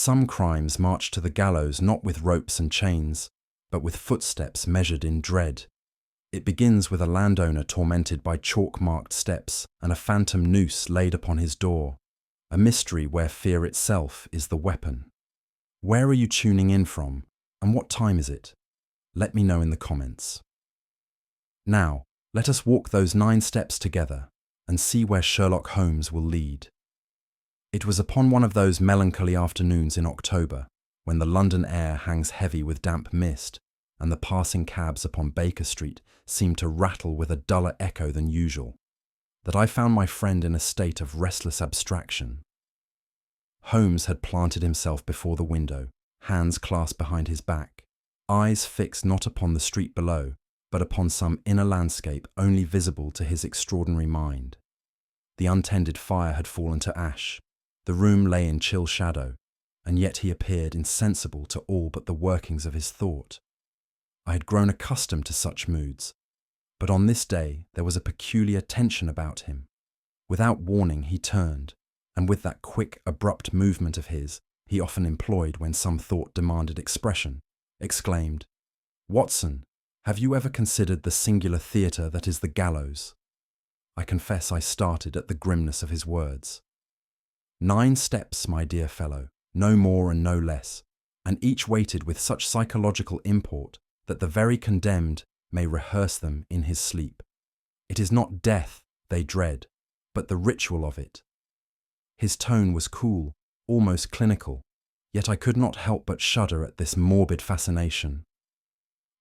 Some crimes march to the gallows not with ropes and chains, but with footsteps measured in dread. It begins with a landowner tormented by chalk-marked steps and a phantom noose laid upon his door, a mystery where fear itself is the weapon. Where are you tuning in from, and what time is it? Let me know in the comments. Now, let us walk those 9 steps together and see where Sherlock Holmes will lead. It was upon one of those melancholy afternoons in October, when the London air hangs heavy with damp mist, and the passing cabs upon Baker Street seem to rattle with a duller echo than usual, that I found my friend in a state of restless abstraction. Holmes had planted himself before the window, hands clasped behind his back, eyes fixed not upon the street below, but upon some inner landscape only visible to his extraordinary mind. The untended fire had fallen to ash, the room lay in chill shadow, and yet he appeared insensible to all but the workings of his thought. I had grown accustomed to such moods, but on this day there was a peculiar tension about him. Without warning he turned, and with that quick, abrupt movement of his he often employed when some thought demanded expression, exclaimed, "Watson, have you ever considered the singular theatre that is the gallows?" I confess I started at the grimness of his words. 9 steps, my dear fellow, no more and no less, and each weighted with such psychological import that the very condemned may rehearse them in his sleep. It is not death they dread, but the ritual of it. His tone was cool, almost clinical, yet I could not help but shudder at this morbid fascination.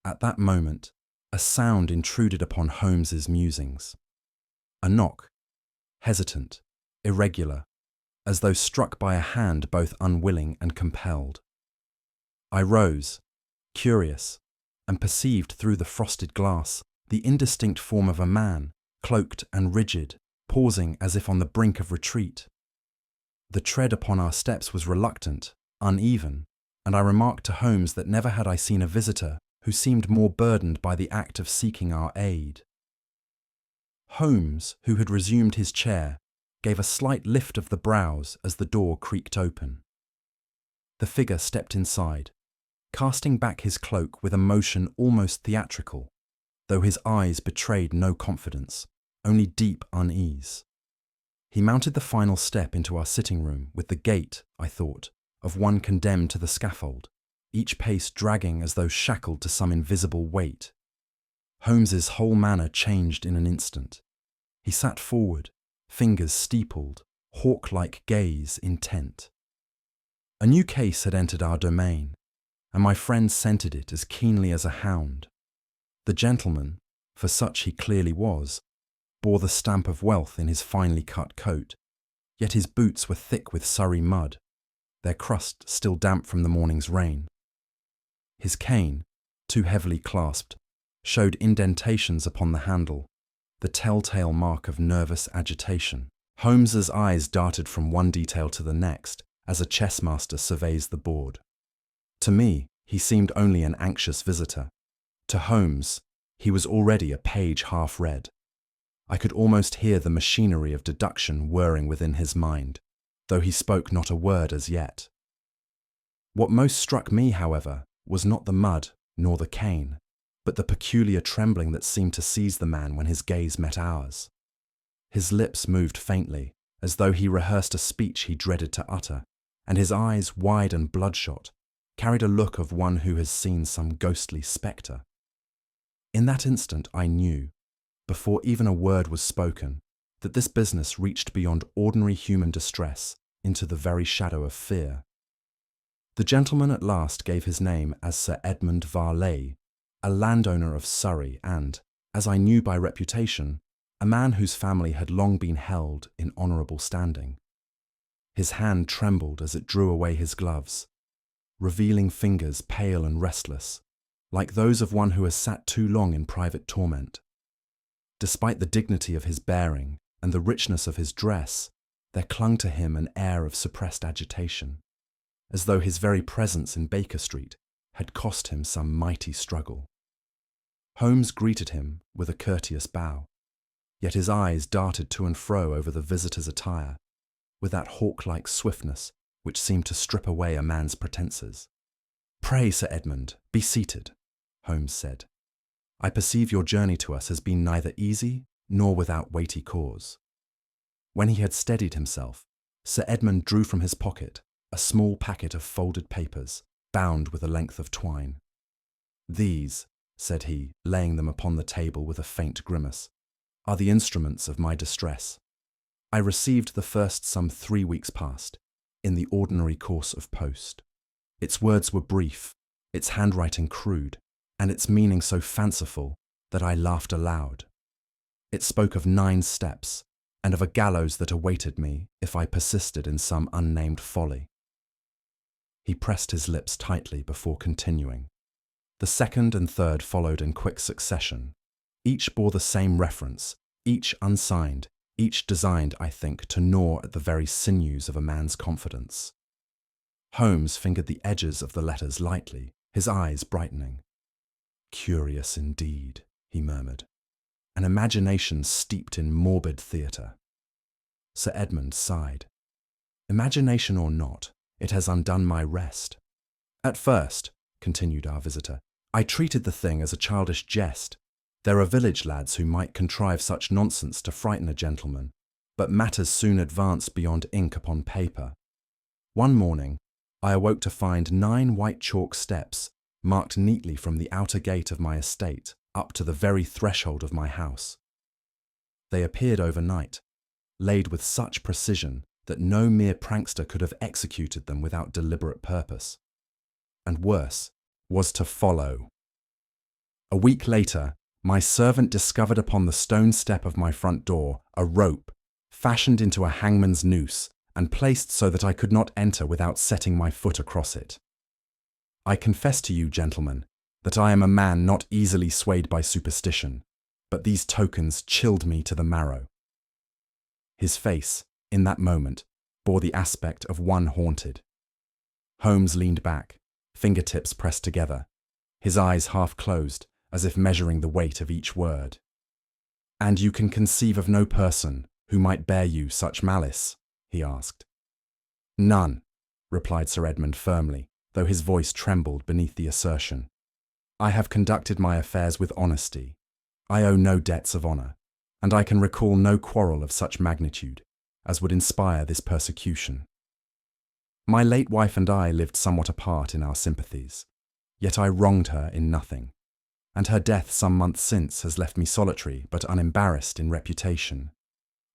At that moment, a sound intruded upon Holmes's musings. A knock, hesitant, irregular, as though struck by a hand both unwilling and compelled. I rose, curious, and perceived through the frosted glass the indistinct form of a man, cloaked and rigid, pausing as if on the brink of retreat. The tread upon our steps was reluctant, uneven, and I remarked to Holmes that never had I seen a visitor who seemed more burdened by the act of seeking our aid. Holmes, who had resumed his chair, gave a slight lift of the brows as the door creaked open. The figure stepped inside, casting back his cloak with a motion almost theatrical, though his eyes betrayed no confidence, only deep unease. He mounted the final step into our sitting room with the gait, I thought, of one condemned to the scaffold, each pace dragging as though shackled to some invisible weight. Holmes's whole manner changed in an instant. He sat forward, fingers steepled, hawk-like gaze intent. A new case had entered our domain, and my friend scented it as keenly as a hound. The gentleman, for such he clearly was, bore the stamp of wealth in his finely cut coat, yet his boots were thick with Surrey mud, their crust still damp from the morning's rain. His cane, too heavily clasped, showed indentations upon the handle, the telltale mark of nervous agitation. Holmes's eyes darted from one detail to the next, as a chess master surveys the board. To me, he seemed only an anxious visitor. To Holmes, he was already a page half read. I could almost hear the machinery of deduction whirring within his mind, though he spoke not a word as yet. What most struck me, however, was not the mud nor the cane, but the peculiar trembling that seemed to seize the man when his gaze met ours. His lips moved faintly, as though he rehearsed a speech he dreaded to utter, and his eyes, wide and bloodshot, carried a look of one who has seen some ghostly spectre. In that instant I knew, before even a word was spoken, that this business reached beyond ordinary human distress into the very shadow of fear. The gentleman at last gave his name as Sir Edmund Varley, a landowner of Surrey and, as I knew by reputation, a man whose family had long been held in honourable standing. His hand trembled as it drew away his gloves, revealing fingers pale and restless, like those of one who has sat too long in private torment. Despite the dignity of his bearing and the richness of his dress, there clung to him an air of suppressed agitation, as though his very presence in Baker Street had cost him some mighty struggle. Holmes greeted him with a courteous bow, yet his eyes darted to and fro over the visitor's attire, with that hawk-like swiftness which seemed to strip away a man's pretences. "Pray, Sir Edmund, be seated," Holmes said. "I perceive your journey to us has been neither easy nor without weighty cause." When he had steadied himself, Sir Edmund drew from his pocket a small packet of folded papers, bound with a length of twine. "These," said he, laying them upon the table with a faint grimace, "are the instruments of my distress. I received the first some 3 weeks past, in the ordinary course of post. Its words were brief, its handwriting crude, and its meaning so fanciful that I laughed aloud. It spoke of 9 steps, and of a gallows that awaited me if I persisted in some unnamed folly." He pressed his lips tightly before continuing. The second and third followed in quick succession. Each bore the same reference, each unsigned, each designed, I think, to gnaw at the very sinews of a man's confidence. Holmes fingered the edges of the letters lightly, his eyes brightening. "Curious indeed," he murmured. "An imagination steeped in morbid theatre." Sir Edmund sighed. "Imagination or not, it has undone my rest. At first," continued our visitor, "I treated the thing as a childish jest. There are village lads who might contrive such nonsense to frighten a gentleman, but matters soon advanced beyond ink upon paper. One morning, I awoke to find 9 white chalk steps marked neatly from the outer gate of my estate up to the very threshold of my house. They appeared overnight, laid with such precision that no mere prankster could have executed them without deliberate purpose. And worse was to follow. A week later, my servant discovered upon the stone step of my front door a rope, fashioned into a hangman's noose and placed so that I could not enter without setting my foot across it. I confess to you, gentlemen, that I am a man not easily swayed by superstition, but these tokens chilled me to the marrow." His face, in that moment, bore the aspect of one haunted. Holmes leaned back, fingertips pressed together, his eyes half closed, as if measuring the weight of each word. "And you can conceive of no person who might bear you such malice?" he asked. "None," replied Sir Edmund firmly, though his voice trembled beneath the assertion. "I have conducted my affairs with honesty. I owe no debts of honour, and I can recall no quarrel of such magnitude as would inspire this persecution. My late wife and I lived somewhat apart in our sympathies, yet I wronged her in nothing, and her death some months since has left me solitary but unembarrassed in reputation.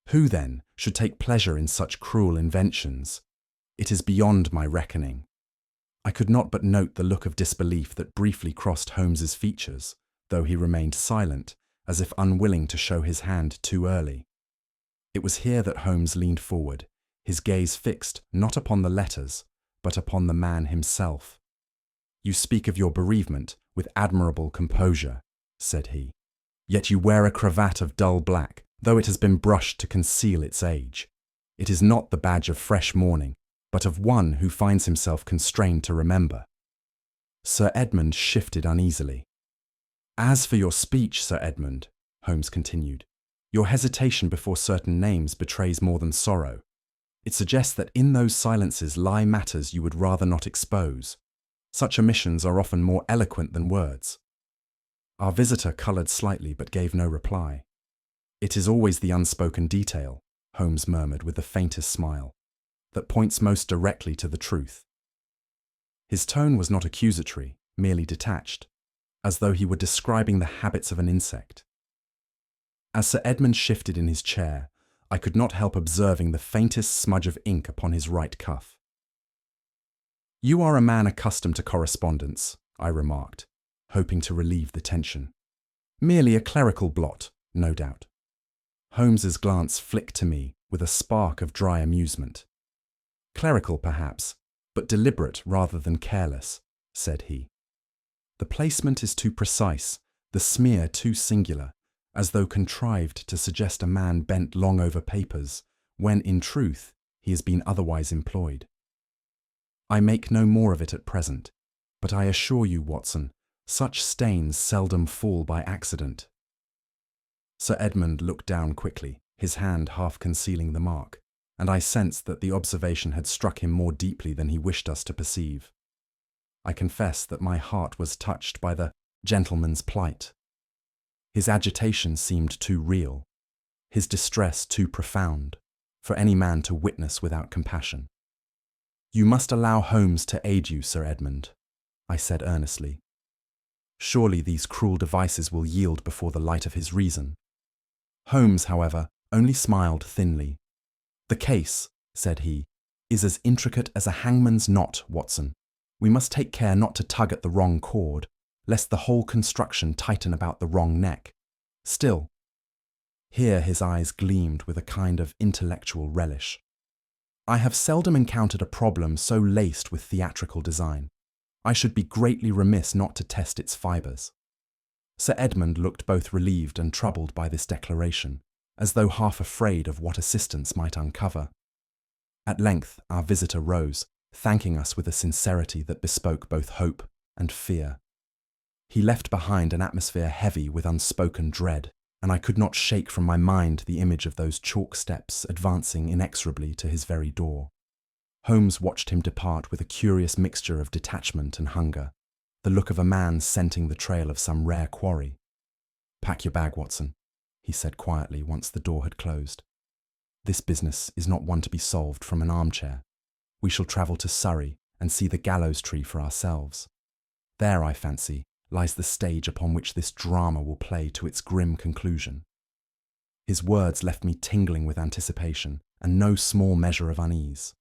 Who, then, should take pleasure in such cruel inventions? It is beyond my reckoning." I could not but note the look of disbelief that briefly crossed Holmes's features, though he remained silent, as if unwilling to show his hand too early. It was here that Holmes leaned forward, his gaze fixed not upon the letters, but upon the man himself. "You speak of your bereavement with admirable composure," said he. "Yet you wear a cravat of dull black, though it has been brushed to conceal its age. It is not the badge of fresh mourning, but of one who finds himself constrained to remember." Sir Edmund shifted uneasily. "As for your speech, Sir Edmund," Holmes continued, "your hesitation before certain names betrays more than sorrow. It suggests that in those silences lie matters you would rather not expose. Such omissions are often more eloquent than words." Our visitor coloured slightly but gave no reply. "It is always the unspoken detail," Holmes murmured with the faintest smile, "that points most directly to the truth." His tone was not accusatory, merely detached, as though he were describing the habits of an insect. As Sir Edmund shifted in his chair, I could not help observing the faintest smudge of ink upon his right cuff. "You are a man accustomed to correspondence," I remarked, hoping to relieve the tension. "Merely a clerical blot, no doubt." Holmes's glance flicked to me with a spark of dry amusement. "Clerical, perhaps, but deliberate rather than careless," said he. "The placement is too precise, the smear too singular, as though contrived to suggest a man bent long over papers, when, in truth, he has been otherwise employed. I make no more of it at present, but I assure you, Watson, such stains seldom fall by accident." Sir Edmund looked down quickly, his hand half concealing the mark, and I sensed that the observation had struck him more deeply than he wished us to perceive. I confess that my heart was touched by the gentleman's plight. His agitation seemed too real, his distress too profound, for any man to witness without compassion. "You must allow Holmes to aid you, Sir Edmund," I said earnestly. "Surely these cruel devices will yield before the light of his reason." Holmes, however, only smiled thinly. "The case," said he, "is as intricate as a hangman's knot, Watson. We must take care not to tug at the wrong cord, lest the whole construction tighten about the wrong neck. Still," here his eyes gleamed with a kind of intellectual relish, "I have seldom encountered a problem so laced with theatrical design. I should be greatly remiss not to test its fibres." Sir Edmund looked both relieved and troubled by this declaration, as though half afraid of what assistance might uncover. At length our visitor rose, thanking us with a sincerity that bespoke both hope and fear. He left behind an atmosphere heavy with unspoken dread, and I could not shake from my mind the image of those chalk steps advancing inexorably to his very door. Holmes watched him depart with a curious mixture of detachment and hunger, the look of a man scenting the trail of some rare quarry. "Pack your bag, Watson," he said quietly once the door had closed. "This business is not one to be solved from an armchair. We shall travel to Surrey and see the gallows tree for ourselves. There, I fancy, lies the stage upon which this drama will play to its grim conclusion." His words left me tingling with anticipation and no small measure of unease.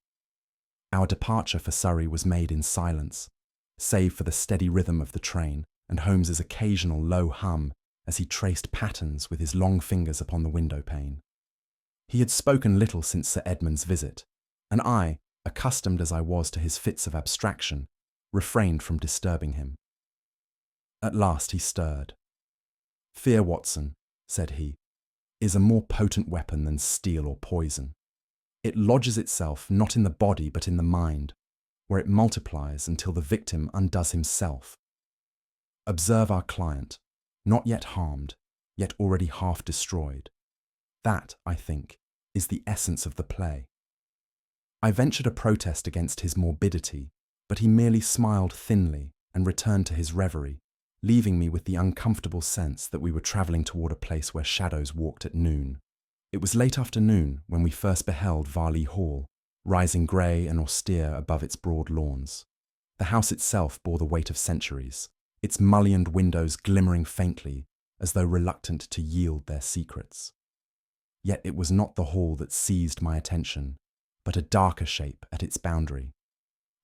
Our departure for Surrey was made in silence, save for the steady rhythm of the train and Holmes's occasional low hum as he traced patterns with his long fingers upon the window pane. He had spoken little since Sir Edmund's visit, and I, accustomed as I was to his fits of abstraction, refrained from disturbing him. At last he stirred. "Fear, Watson," said he, "is a more potent weapon than steel or poison. It lodges itself not in the body but in the mind, where it multiplies until the victim undoes himself. Observe our client, not yet harmed, yet already half destroyed. That, I think, is the essence of the play." I ventured a protest against his morbidity, but he merely smiled thinly and returned to his reverie, leaving me with the uncomfortable sense that we were travelling toward a place where shadows walked at noon. It was late afternoon when we first beheld Varley Hall, rising grey and austere above its broad lawns. The house itself bore the weight of centuries, its mullioned windows glimmering faintly, as though reluctant to yield their secrets. Yet it was not the hall that seized my attention, but a darker shape at its boundary.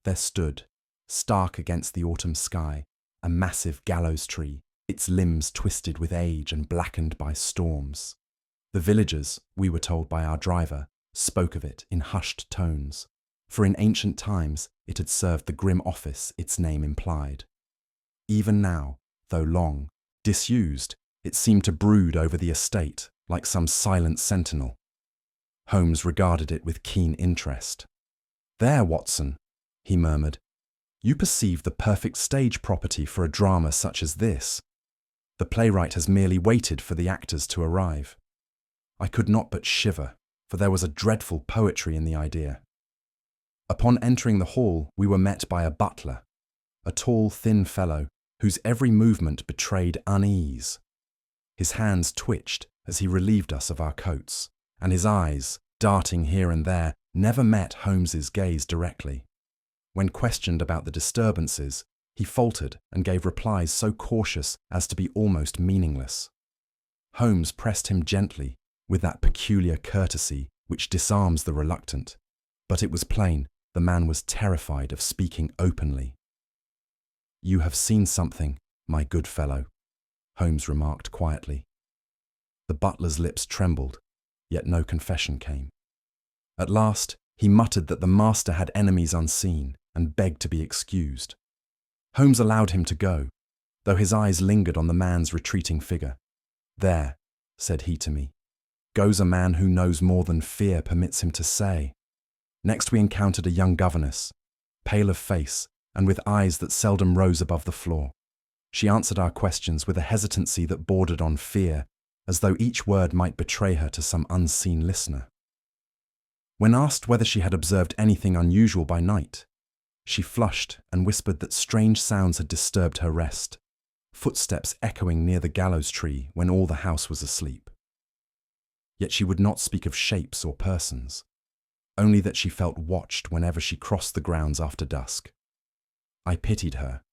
There stood, stark against the autumn sky, a massive gallows tree, its limbs twisted with age and blackened by storms. The villagers, we were told by our driver, spoke of it in hushed tones, for in ancient times it had served the grim office its name implied. Even now, though long disused, it seemed to brood over the estate like some silent sentinel. Holmes regarded it with keen interest. "There, Watson," he murmured, "you perceive the perfect stage property for a drama such as this. The playwright has merely waited for the actors to arrive." I could not but shiver, for there was a dreadful poetry in the idea. Upon entering the hall, we were met by a butler, a tall, thin fellow whose every movement betrayed unease. His hands twitched as he relieved us of our coats, and his eyes, darting here and there, never met Holmes's gaze directly. When questioned about the disturbances, he faltered and gave replies so cautious as to be almost meaningless. Holmes pressed him gently, with that peculiar courtesy which disarms the reluctant, but it was plain the man was terrified of speaking openly. "You have seen something, my good fellow," Holmes remarked quietly. The butler's lips trembled, yet no confession came. At last, he muttered that the master had enemies unseen and begged to be excused. Holmes allowed him to go, though his eyes lingered on the man's retreating figure. "There," said he to me, "goes a man who knows more than fear permits him to say." Next we encountered a young governess, pale of face and with eyes that seldom rose above the floor. She answered our questions with a hesitancy that bordered on fear, as though each word might betray her to some unseen listener. When asked whether she had observed anything unusual by night, she flushed and whispered that strange sounds had disturbed her rest, footsteps echoing near the gallows tree when all the house was asleep. Yet she would not speak of shapes or persons, only that she felt watched whenever she crossed the grounds after dusk. I pitied her,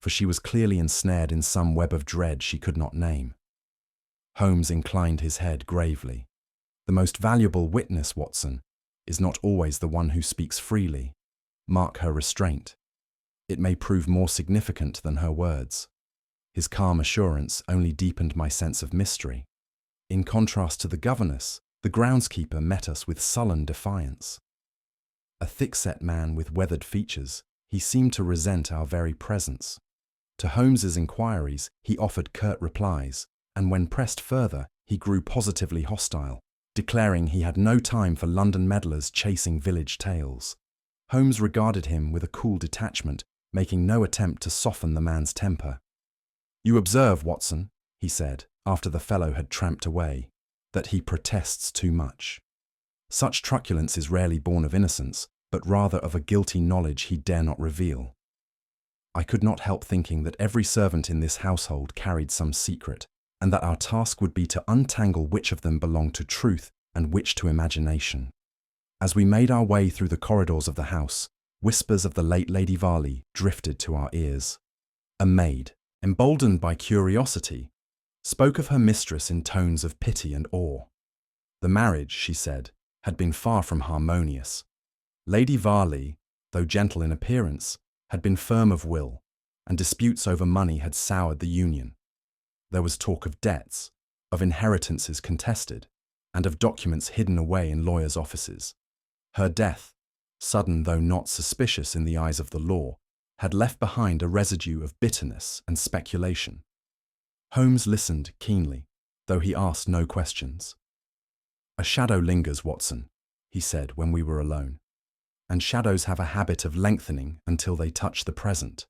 for she was clearly ensnared in some web of dread she could not name. Holmes inclined his head gravely. The most valuable witness, Watson, is not always the one who speaks freely. Mark her restraint. It may prove more significant than her words. His calm assurance only deepened my sense of mystery. In contrast to the governess, the groundskeeper met us with sullen defiance. A thick-set man with weathered features, he seemed to resent our very presence. To Holmes's inquiries, he offered curt replies, and when pressed further, he grew positively hostile, declaring he had no time for London meddlers chasing village tales. Holmes regarded him with a cool detachment, making no attempt to soften the man's temper. "You observe, Watson," he said, after the fellow had tramped away, "that he protests too much. Such truculence is rarely born of innocence, but rather of a guilty knowledge he dare not reveal." I could not help thinking that every servant in this household carried some secret, and that our task would be to untangle which of them belonged to truth and which to imagination. As we made our way through the corridors of the house, whispers of the late Lady Varley drifted to our ears. A maid, emboldened by curiosity, spoke of her mistress in tones of pity and awe. The marriage, she said, had been far from harmonious. Lady Varley, though gentle in appearance, had been firm of will, and disputes over money had soured the union. There was talk of debts, of inheritances contested, and of documents hidden away in lawyers' offices. Her death, sudden though not suspicious in the eyes of the law, had left behind a residue of bitterness and speculation. Holmes listened keenly, though he asked no questions. "A shadow lingers, Watson," he said when we were alone, "and shadows have a habit of lengthening until they touch the present.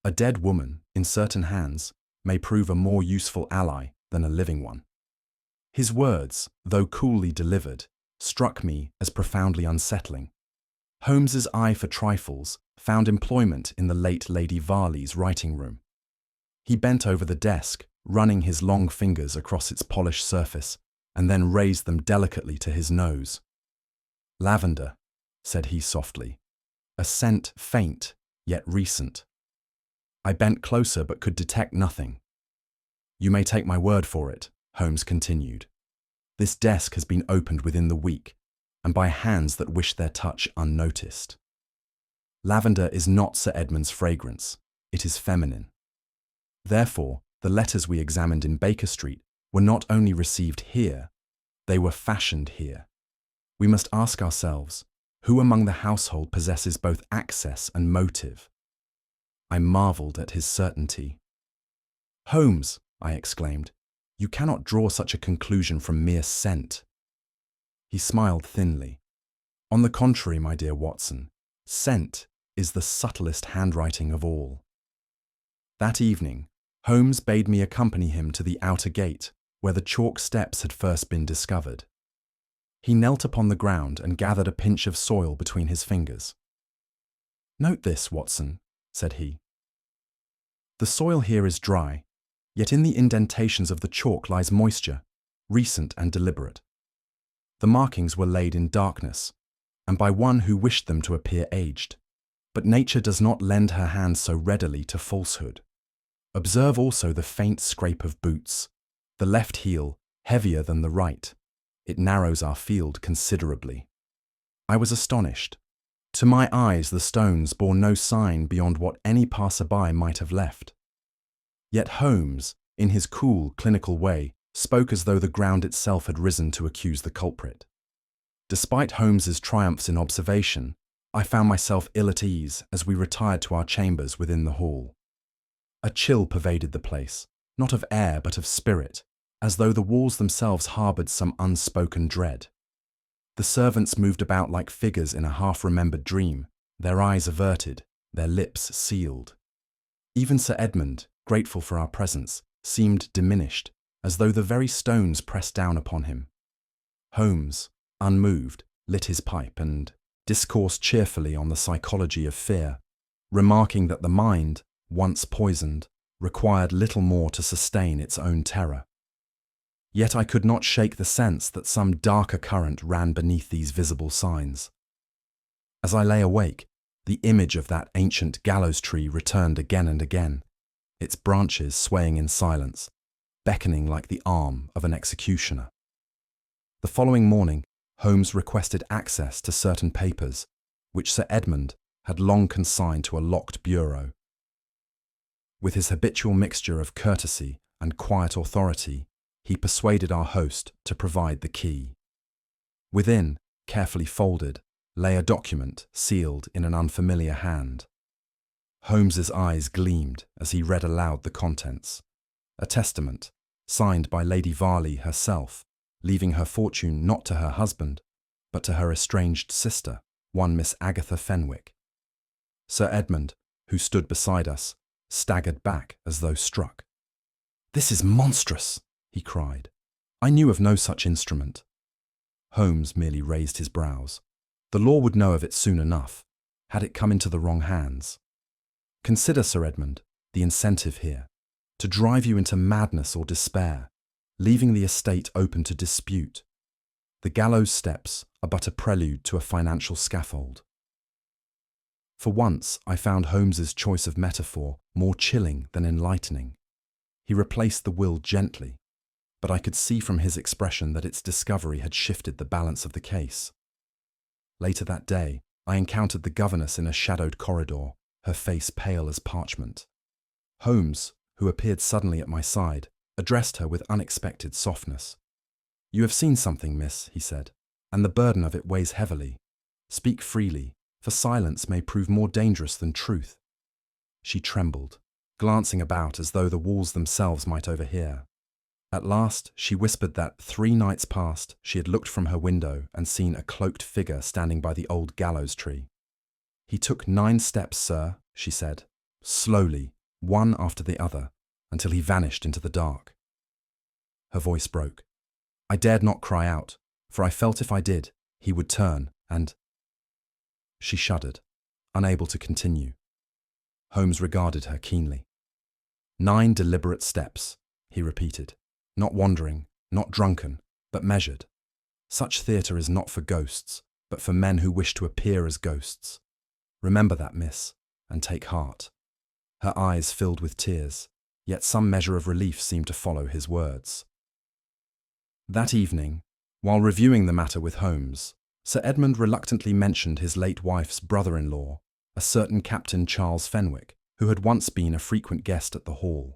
A dead woman, in certain hands, may prove a more useful ally than a living one." His words, though coolly delivered, struck me as profoundly unsettling. Holmes's eye for trifles found employment in the late Lady Varley's writing room. He bent over the desk, running his long fingers across its polished surface, and then raised them delicately to his nose. "Lavender," said he softly, "a scent faint, yet recent." I bent closer but could detect nothing. "You may take my word for it," Holmes continued. "This desk has been opened within the week, and by hands that wish their touch unnoticed. Lavender is not Sir Edmund's fragrance, it is feminine. Therefore, the letters we examined in Baker Street were not only received here, they were fashioned here. We must ask ourselves, who among the household possesses both access and motive?" I marvelled at his certainty. "Holmes," I exclaimed, "you cannot draw such a conclusion from mere scent." He smiled thinly. "On the contrary, my dear Watson, scent is the subtlest handwriting of all." That evening, Holmes bade me accompany him to the outer gate, where the chalk steps had first been discovered. He knelt upon the ground and gathered a pinch of soil between his fingers. "Note this, Watson," said he. "The soil here is dry, yet in the indentations of the chalk lies moisture, recent and deliberate. The markings were laid in darkness, and by one who wished them to appear aged. But nature does not lend her hand so readily to falsehood. Observe also the faint scrape of boots, the left heel heavier than the right. It narrows our field considerably." I was astonished. To my eyes the stones bore no sign beyond what any passer-by might have left. Yet Holmes, in his cool, clinical way, spoke as though the ground itself had risen to accuse the culprit. Despite Holmes's triumphs in observation, I found myself ill at ease as we retired to our chambers within the hall. A chill pervaded the place, not of air but of spirit, as though the walls themselves harboured some unspoken dread. The servants moved about like figures in a half-remembered dream, their eyes averted, their lips sealed. Even Sir Edmund, grateful for our presence, seemed diminished, as though the very stones pressed down upon him. Holmes, unmoved, lit his pipe and discoursed cheerfully on the psychology of fear, remarking that the mind, once poisoned, required little more to sustain its own terror. Yet I could not shake the sense that some darker current ran beneath these visible signs. As I lay awake, the image of that ancient gallows tree returned again and again, its branches swaying in silence, beckoning like the arm of an executioner. The following morning, Holmes requested access to certain papers, which Sir Edmund had long consigned to a locked bureau. With his habitual mixture of courtesy and quiet authority, he persuaded our host to provide the key. Within, carefully folded, lay a document sealed in an unfamiliar hand. Holmes's eyes gleamed as he read aloud the contents. A testament, signed by Lady Varley herself, leaving her fortune not to her husband, but to her estranged sister, one Miss Agatha Fenwick. Sir Edmund, who stood beside us, staggered back as though struck. "This is monstrous!" he cried. "I knew of no such instrument." Holmes merely raised his brows. The law would know of it soon enough, had it come into the wrong hands. Consider, Sir Edmund, the incentive here, to drive you into madness or despair, leaving the estate open to dispute. The gallows steps are but a prelude to a financial scaffold. For once, I found Holmes's choice of metaphor more chilling than enlightening. He replaced the will gently, but I could see from his expression that its discovery had shifted the balance of the case. Later that day, I encountered the governess in a shadowed corridor, her face pale as parchment. Holmes, who appeared suddenly at my side, addressed her with unexpected softness. "You have seen something, miss," he said, "and the burden of it weighs heavily. Speak freely, for silence may prove more dangerous than truth." She trembled, glancing about as though the walls themselves might overhear. At last she whispered that 3 nights past she had looked from her window and seen a cloaked figure standing by the old gallows tree. "He took 9 steps, sir," she said, "slowly, one after the other, until he vanished into the dark." Her voice broke. I dared not cry out, for I felt if I did, he would turn and... She shuddered, unable to continue. Holmes regarded her keenly. 9 deliberate steps, he repeated. Not wandering, not drunken, but measured. Such theatre is not for ghosts, but for men who wish to appear as ghosts. Remember that, miss, and take heart. Her eyes filled with tears, yet some measure of relief seemed to follow his words. That evening, while reviewing the matter with Holmes, Sir Edmund reluctantly mentioned his late wife's brother-in-law, a certain Captain Charles Fenwick, who had once been a frequent guest at the Hall.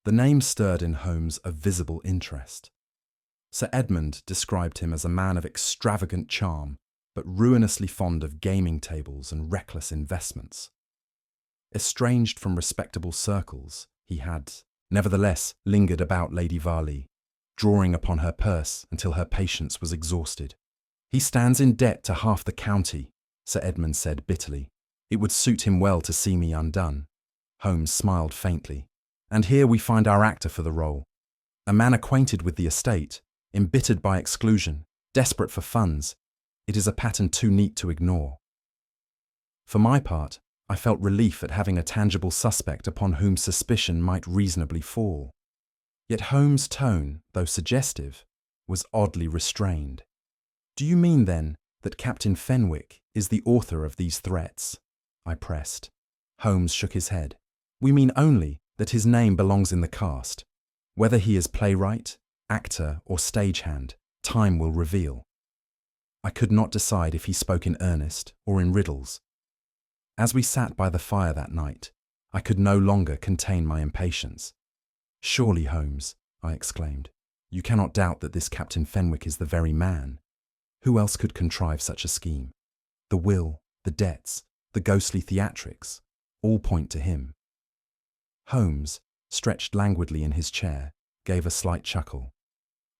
The name stirred in Holmes a visible interest. Sir Edmund described him as a man of extravagant charm, but ruinously fond of gaming tables and reckless investments. Estranged from respectable circles, he had, nevertheless, lingered about Lady Varley, drawing upon her purse until her patience was exhausted. "He stands in debt to half the county," Sir Edmund said bitterly. "It would suit him well to see me undone." Holmes smiled faintly. "And here we find our actor for the role. A man acquainted with the estate, embittered by exclusion, desperate for funds. It is a pattern too neat to ignore." For my part, I felt relief at having a tangible suspect upon whom suspicion might reasonably fall. Yet Holmes' tone, though suggestive, was oddly restrained. "Do you mean, then, that Captain Fenwick is the author of these threats?" I pressed. Holmes shook his head. "We mean only that his name belongs in the cast. Whether he is playwright, actor, or stagehand, time will reveal." I could not decide if he spoke in earnest or in riddles. As we sat by the fire that night, I could no longer contain my impatience. "Surely, Holmes," I exclaimed, "you cannot doubt that this Captain Fenwick is the very man. Who else could contrive such a scheme? The will, the debts, the ghostly theatrics, all point to him." Holmes, stretched languidly in his chair, gave a slight chuckle.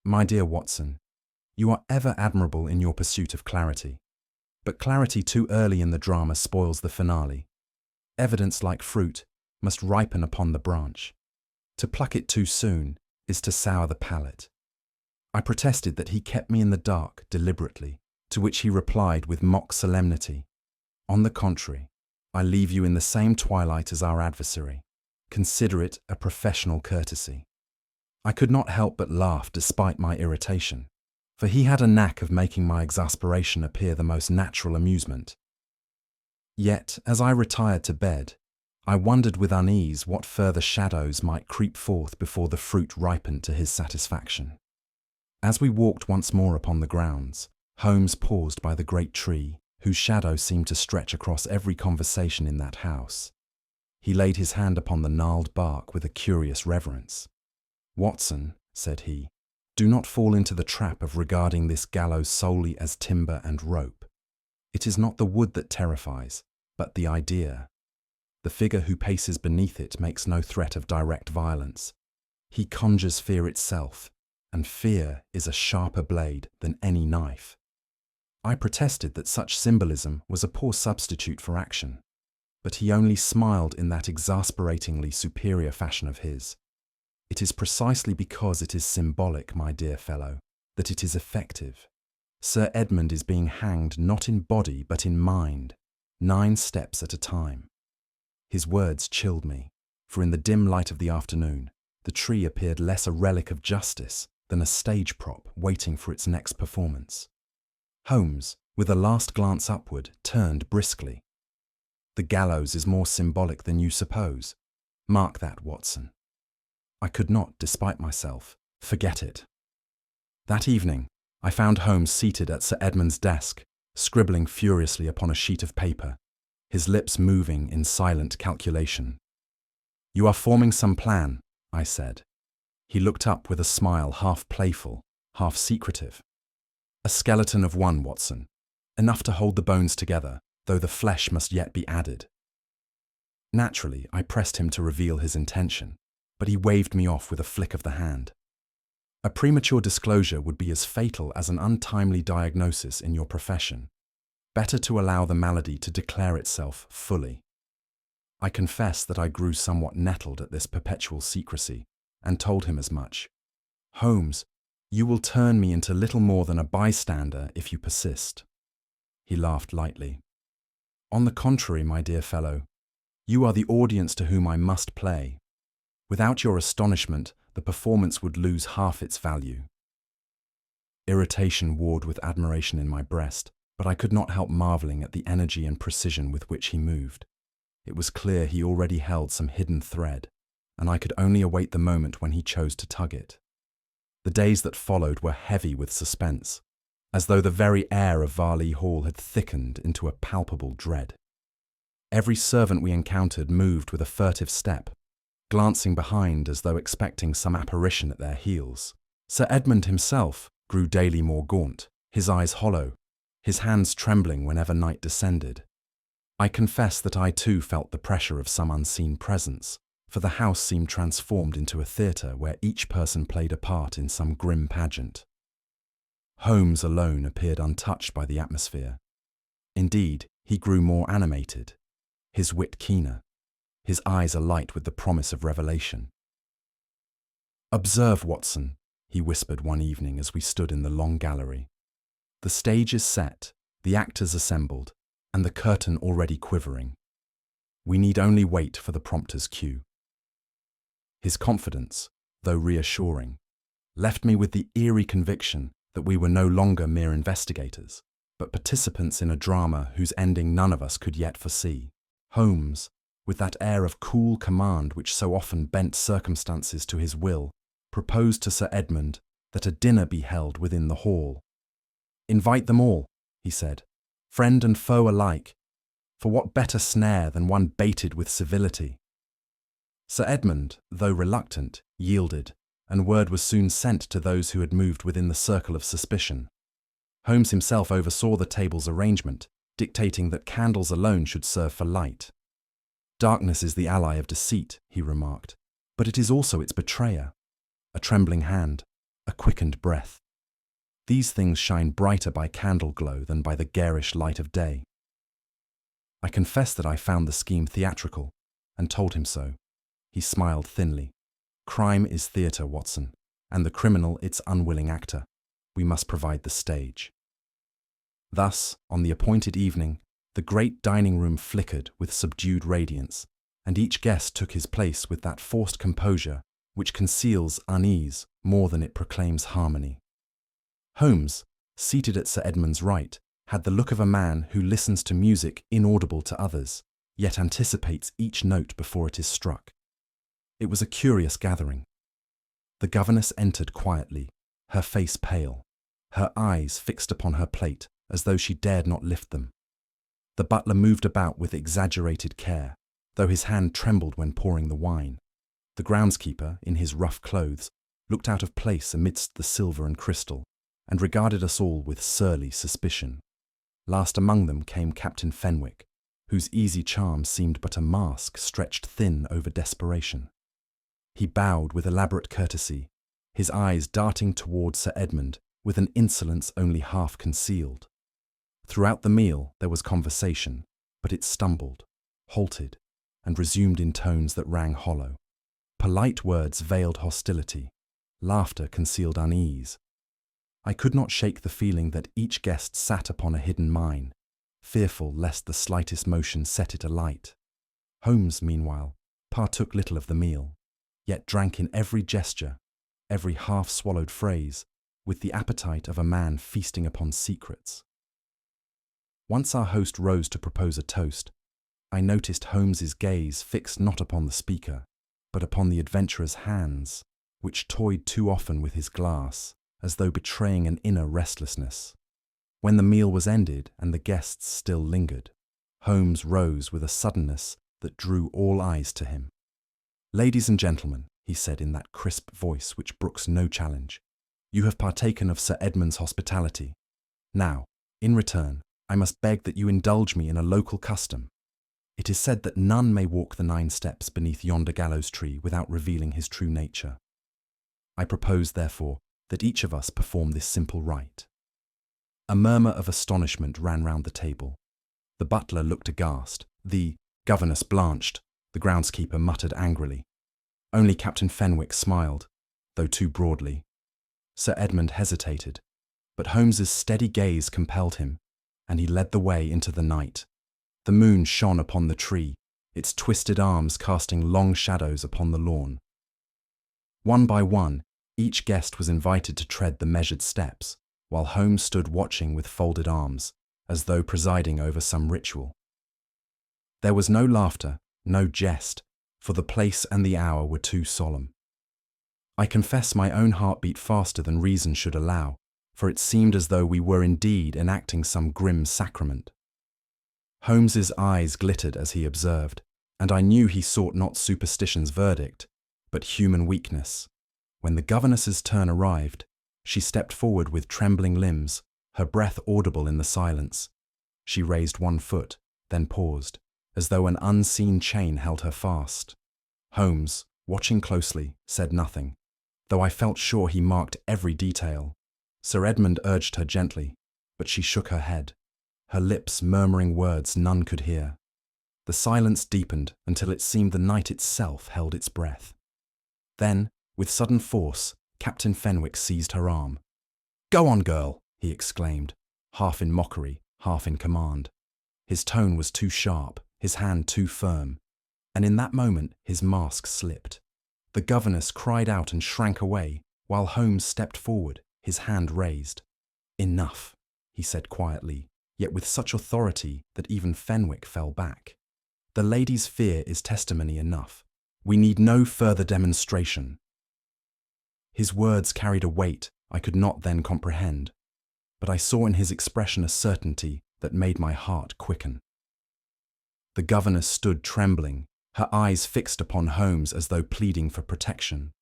"My dear Watson, you are ever admirable in your pursuit of clarity. But clarity too early in the drama spoils the finale. Evidence, like fruit, must ripen upon the branch. To pluck it too soon is to sour the palate. I protested that he kept me in the dark deliberately, To which he replied with mock solemnity, "On the contrary, I leave you in the same twilight as our adversary. Consider it a professional courtesy." I could not help but laugh despite my irritation, for he had a knack of making my exasperation appear the most natural amusement. Yet, as I retired to bed, I wondered with unease what further shadows might creep forth before the fruit ripened to his satisfaction. As we walked once more upon the grounds, Holmes paused by the great tree, whose shadow seemed to stretch across every conversation in that house. He laid his hand upon the gnarled bark with a curious reverence. "Watson," said he, "do not fall into the trap of regarding this gallows solely as timber and rope. It is not the wood that terrifies, but the idea. The figure who paces beneath it makes no threat of direct violence. He conjures fear itself, and fear is a sharper blade than any knife." I protested that such symbolism was a poor substitute for action, but he only smiled in that exasperatingly superior fashion of his. "It is precisely because it is symbolic, my dear fellow, that it is effective. Sir Edmund is being hanged not in body but in mind, 9 steps at a time." His words chilled me, for in the dim light of the afternoon, the tree appeared less a relic of justice than a stage prop waiting for its next performance. Holmes, with a last glance upward, turned briskly. "The gallows is more symbolic than you suppose. Mark that, Watson." I could not, despite myself, forget it. That evening, I found Holmes seated at Sir Edmund's desk, scribbling furiously upon a sheet of paper, his lips moving in silent calculation. "You are forming some plan," I said. He looked up with a smile half playful, half secretive. "A skeleton of one, Watson, enough to hold the bones together, though the flesh must yet be added." Naturally, I pressed him to reveal his intention, but he waved me off with a flick of the hand. "A premature disclosure would be as fatal as an untimely diagnosis in your profession. Better to allow the malady to declare itself fully." I confess that I grew somewhat nettled at this perpetual secrecy, and told him as much. "Holmes, you will turn me into little more than a bystander if you persist." He laughed lightly. "On the contrary, my dear fellow, you are the audience to whom I must play. Without your astonishment, the performance would lose half its value." Irritation warred with admiration in my breast, but I could not help marveling at the energy and precision with which he moved. It was clear he already held some hidden thread, and I could only await the moment when he chose to tug it. The days that followed were heavy with suspense, as though the very air of Varley Hall had thickened into a palpable dread. Every servant we encountered moved with a furtive step, glancing behind as though expecting some apparition at their heels. Sir Edmund himself grew daily more gaunt, his eyes hollow, his hands trembling whenever night descended. I confess that I too felt the pressure of some unseen presence, for the house seemed transformed into a theatre where each person played a part in some grim pageant. Holmes alone appeared untouched by the atmosphere. Indeed, he grew more animated, his wit keener, his eyes alight with the promise of revelation. "Observe, Watson," he whispered one evening as we stood in the long gallery. "The stage is set, the actors assembled, and the curtain already quivering. We need only wait for the prompter's cue." His confidence, though reassuring, left me with the eerie conviction that we were no longer mere investigators, but participants in a drama whose ending none of us could yet foresee. Holmes, with that air of cool command which so often bent circumstances to his will, proposed to Sir Edmund that a dinner be held within the hall. "Invite them all," he said, "friend and foe alike, for what better snare than one baited with civility?" Sir Edmund, though reluctant, yielded, and word was soon sent to those who had moved within the circle of suspicion. Holmes himself oversaw the table's arrangement, dictating that candles alone should serve for light. "Darkness is the ally of deceit," he remarked, "but it is also its betrayer. A trembling hand, a quickened breath. These things shine brighter by candle glow than by the garish light of day." I confess that I found the scheme theatrical, and told him so. He smiled thinly. "Crime is theatre, Watson, and the criminal its unwilling actor. We must provide the stage." Thus, on the appointed evening, the great dining room flickered with subdued radiance, and each guest took his place with that forced composure which conceals unease more than it proclaims harmony. Holmes, seated at Sir Edmund's right, had the look of a man who listens to music inaudible to others, yet anticipates each note before it is struck. It was a curious gathering. The governess entered quietly, her face pale, her eyes fixed upon her plate as though she dared not lift them. The butler moved about with exaggerated care, though his hand trembled when pouring the wine. The groundskeeper, in his rough clothes, looked out of place amidst the silver and crystal, and regarded us all with surly suspicion. Last among them came Captain Fenwick, whose easy charm seemed but a mask stretched thin over desperation. He bowed with elaborate courtesy, his eyes darting toward Sir Edmund with an insolence only half concealed. Throughout the meal there was conversation, but it stumbled, halted, and resumed in tones that rang hollow. Polite words veiled hostility, laughter concealed unease. I could not shake the feeling that each guest sat upon a hidden mine, fearful lest the slightest motion set it alight. Holmes, meanwhile, partook little of the meal, yet drank in every gesture, every half-swallowed phrase, with the appetite of a man feasting upon secrets. Once our host rose to propose a toast, I noticed Holmes's gaze fixed not upon the speaker, but upon the adventurer's hands, which toyed too often with his glass, as though betraying an inner restlessness. When the meal was ended and the guests still lingered, Holmes rose with a suddenness that drew all eyes to him. "Ladies and gentlemen," he said in that crisp voice which brooks no challenge, "you have partaken of Sir Edmund's hospitality. Now, in return, I must beg that you indulge me in a local custom. It is said that none may walk the 9 steps beneath yonder gallows tree without revealing his true nature. I propose, therefore, that each of us perform this simple rite." A murmur of astonishment ran round the table. The butler looked aghast, the governess blanched, the groundskeeper muttered angrily. Only Captain Fenwick smiled, though too broadly. Sir Edmund hesitated, but Holmes's steady gaze compelled him, and he led the way into the night. The moon shone upon the tree, its twisted arms casting long shadows upon the lawn. One by one, each guest was invited to tread the measured steps, while Holmes stood watching with folded arms, as though presiding over some ritual. There was no laughter, no jest, for the place and the hour were too solemn. I confess my own heart beat faster than reason should allow, for it seemed as though we were indeed enacting some grim sacrament. Holmes's eyes glittered as he observed, and I knew he sought not superstition's verdict, but human weakness. When the governess's turn arrived, she stepped forward with trembling limbs, her breath audible in the silence. She raised one foot, then paused, as though an unseen chain held her fast. Holmes, watching closely, said nothing, though I felt sure he marked every detail. Sir Edmund urged her gently, but she shook her head, her lips murmuring words none could hear. The silence deepened until it seemed the night itself held its breath. Then, with sudden force, Captain Fenwick seized her arm. "Go on, girl," he exclaimed, half in mockery, half in command. His tone was too sharp, his hand too firm, and in that moment his mask slipped. The governess cried out and shrank away, while Holmes stepped forward, his hand raised. "Enough," he said quietly, yet with such authority that even Fenwick fell back. "The lady's fear is testimony enough. We need no further demonstration." His words carried a weight I could not then comprehend, but I saw in his expression a certainty that made my heart quicken. The governess stood trembling, her eyes fixed upon Holmes as though pleading for protection.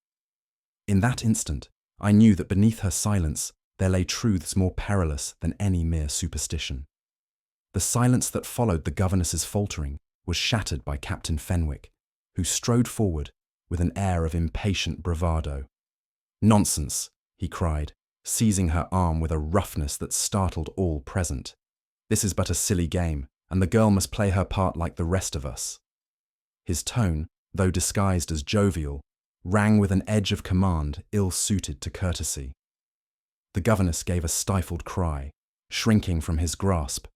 In that instant, I knew that beneath her silence there lay truths more perilous than any mere superstition. The silence that followed the governess's faltering was shattered by Captain Fenwick, who strode forward with an air of impatient bravado. "Nonsense," he cried, seizing her arm with a roughness that startled all present. "This is but a silly game, and the girl must play her part like the rest of us." His tone, though disguised as jovial, rang with an edge of command ill-suited to courtesy. The governess gave a stifled cry, shrinking from his grasp,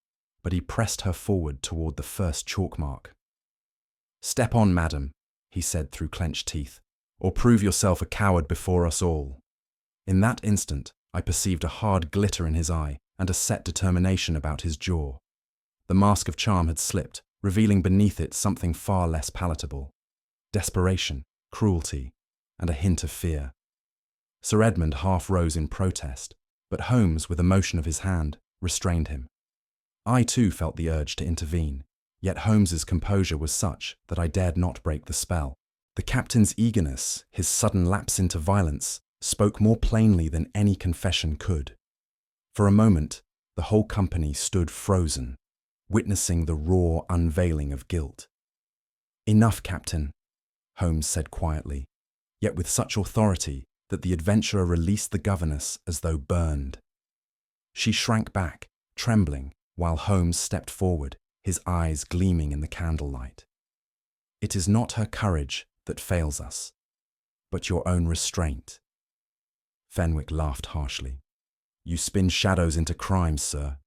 but he pressed her forward toward the first chalk mark. "Step on, madam," he said through clenched teeth, "or prove yourself a coward before us all." In that instant, I perceived a hard glitter in his eye and a set determination about his jaw. The mask of charm had slipped, revealing beneath it something far less palatable: desperation, cruelty, and a hint of fear. Sir Edmund half rose in protest, but Holmes, with a motion of his hand, restrained him. I too felt the urge to intervene, yet Holmes's composure was such that I dared not break the spell. The captain's eagerness, his sudden lapse into violence, spoke more plainly than any confession could. For a moment, the whole company stood frozen, witnessing the raw unveiling of guilt. "Enough, Captain," Holmes said quietly, yet with such authority that the adventurer released the governess as though burned. She shrank back, trembling, while Holmes stepped forward, his eyes gleaming in the candlelight. "It is not her courage that fails us, but your own restraint." Fenwick laughed harshly. "You spin shadows into crimes, sir.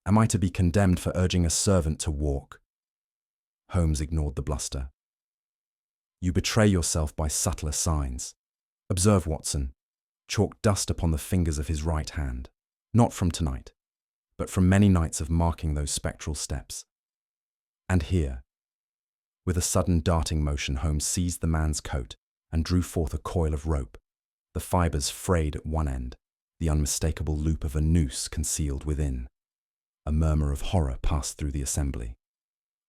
Am I to be condemned for urging a servant to walk?" Holmes ignored the bluster. "You betray yourself by subtler signs. Observe, Watson, chalk dust upon the fingers of his right hand, not from tonight, but from many nights of marking those spectral steps. And here." With a sudden darting motion, Holmes seized the man's coat and drew forth a coil of rope, the fibres frayed at one end, the unmistakable loop of a noose concealed within. A murmur of horror passed through the assembly.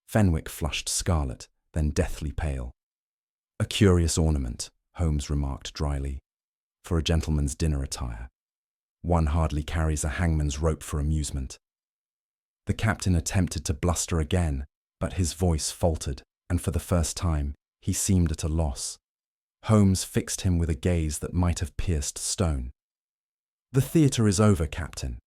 Fenwick flushed scarlet, then deathly pale. "A curious ornament," Holmes remarked dryly, "for a gentleman's dinner attire. One hardly carries a hangman's rope for amusement." The captain attempted to bluster again, but his voice faltered, and for the first time, he seemed at a loss. Holmes fixed him with a gaze that might have pierced stone. "The theatre is over, Captain.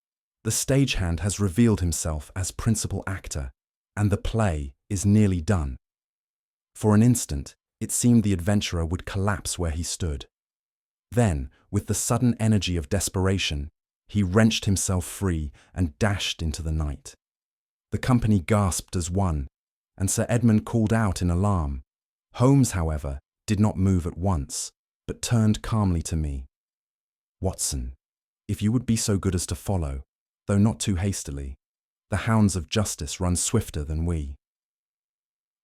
The stagehand has revealed himself as principal actor, and the play is nearly done." For an instant, it seemed the adventurer would collapse where he stood. Then, with the sudden energy of desperation, he wrenched himself free and dashed into the night. The company gasped as one, and Sir Edmund called out in alarm. Holmes, however, did not move at once, but turned calmly to me. "Watson, if you would be so good as to follow, though not too hastily. The hounds of justice run swifter than we."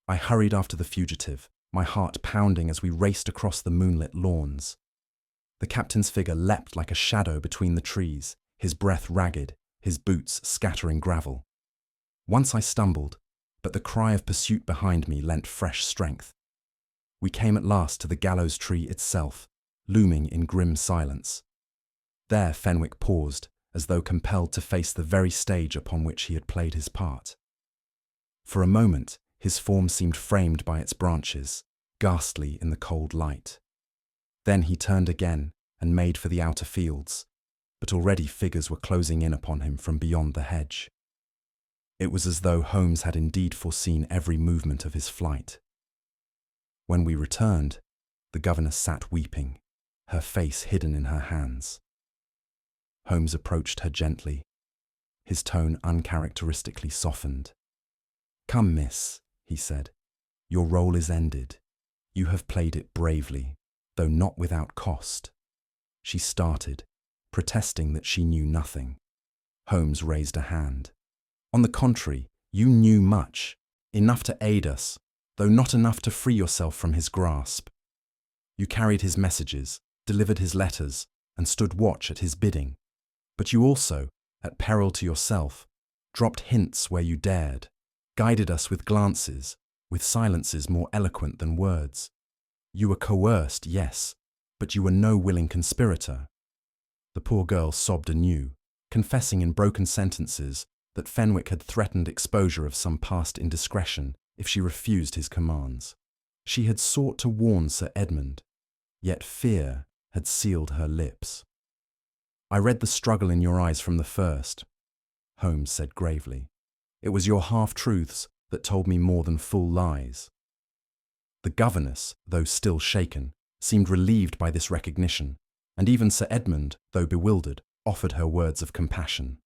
I hurried after the fugitive, my heart pounding as we raced across the moonlit lawns. The captain's figure leapt like a shadow between the trees, his breath ragged, his boots scattering gravel. Once I stumbled, but the cry of pursuit behind me lent fresh strength. We came at last to the gallows tree itself, looming in grim silence. There Fenwick paused, as though compelled to face the very stage upon which he had played his part. For a moment, his form seemed framed by its branches, ghastly in the cold light. Then he turned again and made for the outer fields, but already figures were closing in upon him from beyond the hedge. It was as though Holmes had indeed foreseen every movement of his flight. When we returned, the governess sat weeping, her face hidden in her hands. Holmes approached her gently, his tone uncharacteristically softened. "Come, miss," he said, "your role is ended. You have played it bravely, though not without cost." She started, protesting that she knew nothing. Holmes raised a hand. "On the contrary, you knew much, enough to aid us, though not enough to free yourself from his grasp. You carried his messages, delivered his letters, and stood watch at his bidding. But you also, at peril to yourself, dropped hints where you dared, guided us with glances, with silences more eloquent than words. You were coerced, yes, but you were no willing conspirator." The poor girl sobbed anew, confessing in broken sentences that Fenwick had threatened exposure of some past indiscretion if she refused his commands. She had sought to warn Sir Edmund, yet fear had sealed her lips. "I read the struggle in your eyes from the first," Holmes said gravely. "It was your half-truths that told me more than full lies." The governess, though still shaken, seemed relieved by this recognition, and even Sir Edmund, though bewildered, offered her words of compassion.